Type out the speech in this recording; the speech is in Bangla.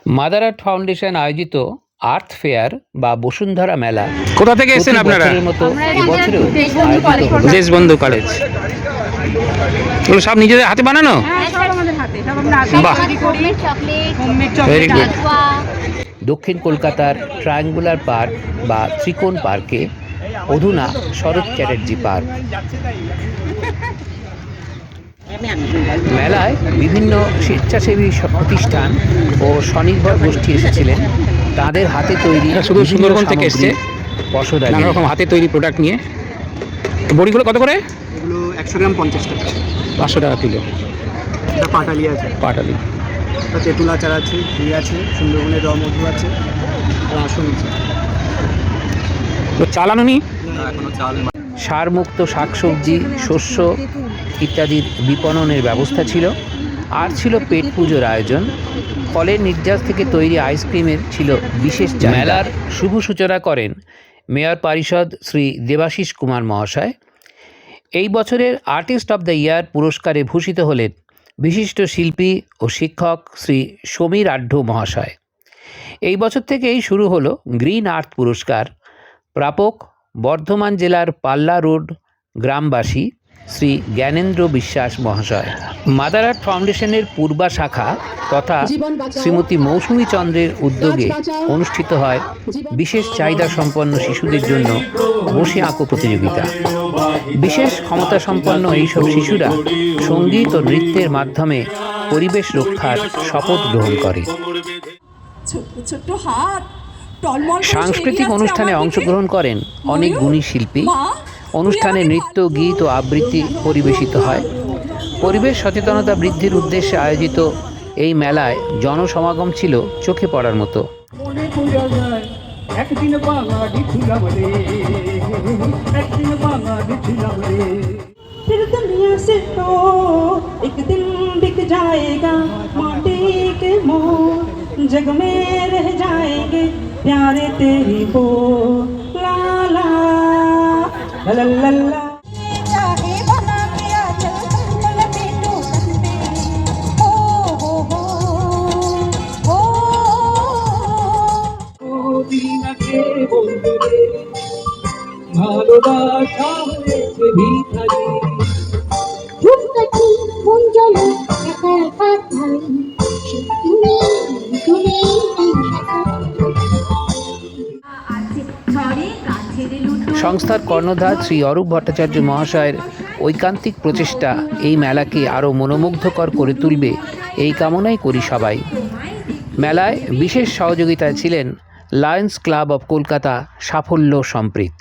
মাদার আর্থ ফাউন্ডেশন আয়োজিত আর্থ ফেয়ার বা বসুন্ধরা মেলা কোথা থেকে এসেছেন আপনারা? বছরের মতো এবছরেও দেশবন্ধু কলেজ। এগুলো সব নিজেদের হাতে বানানো? বাহ, ভেরি গুড। দক্ষিণ কলকাতার ট্রায়াঙ্গুলার পার্ক বা ত্রিকোণ পার্কে অধুনা শরৎ চ্যাটার্জি পার্ক। মেলায় বিভিন্ন স্বেচ্ছাসেবী প্রতিষ্ঠান ও স্বনির্ভর গোষ্ঠী এসেছিলেন তাদের হাতে তৈরি শুধু সুন্দরবন থেকে এসছে পশরা নানা রকম হাতে তৈরি প্রোডাক্ট নিয়ে। বড়িগুলো কত করে? এগুলো 100 গ্রাম 50 টাকা। 500 টাকা কিলো। এটা পাটালি আছে, পাটালি। এটা তেঁতুল আচার আছে, ঘি আছে, সুন্দরবনের র মধু আছে, রাসন আছে। তো চালানো নি? এখনো চাল সারমুক্ত শাকসবজি, শস্য ইত্যাদির বিপণনের ব্যবস্থা ছিল। আর ছিল পেট পুজোর আয়োজন। ফলের নির্যাস থেকে তৈরি আইসক্রিমের ছিল বিশেষ চাহিদা। মেলার শুভ সূচনা করেন মেয়র পরিষদ শ্রী দেবাশিস কুমার মহাশয়। এই বছরের আর্টিস্ট অব দ্য ইয়ার পুরস্কারে ভূষিত হলেন বিশিষ্ট শিল্পী ও শিক্ষক শ্রী সমীর আঢ্য মহাশয়। এই বছর থেকেই শুরু হলো গ্রিন আর্থ পুরস্কার। প্রাপক বর্ধমান জেলার পাল্লা রোড গ্রামবাসী শ্রী জ্ঞানেন্দ্র বিশ্বাস মহাশয়। মাদার আর্থ ফাউন্ডেশনের পূর্বা শাখা তথা শ্রীমতী মৌসুমী চন্দ্রের উদ্যোগে অনুষ্ঠিত হয় বিশেষ চাহিদা সম্পন্ন শিশুদের জন্য বসে আঁকো প্রতিযোগিতা। বিশেষ ক্ষমতা সম্পন্ন এইসব শিশুরা সঙ্গীত ও নৃত্যের মাধ্যমে পরিবেশ রক্ষার শপথ গ্রহণ করে। সাংস্কৃতিক অনুষ্ঠানে অংশগ্রহণ করেন অনেক গুণী শিল্পী। অনুষ্ঠানে নৃত্য, গীত ও আবৃত্তি পরিবেশিত হয়। পরিবেশ সচেতনতা বৃদ্ধির উদ্দেশ্যে আয়োজিত এই মেলায় জনসমাগম ছিল চোখে পড়ার মতো। जग में रह जाएंगे प्यारे तेरी हो ला ला ला ला ला। चाहे बना के आ चल चल बेटो तस्बे हो दीना के बोले ভালোবাসা হয়েছে ভিখারি ঝুমকাটি মুঞ্জলে একা একা ধাই তুমি তুমি সংস্থার কর্ণধার শ্রী অরূপ ভট্টাচার্য মহাশয়ের ঐকান্তিক প্রচেষ্টা এই মেলাকে আরও মনোমুগ্ধকর করে তুলবে এই কামনাই করি সবাই। মেলায় বিশেষ সহযোগিতায় ছিলেন লায়ন্স ক্লাব অব কলকাতা সাফল্য সম্প্রীত।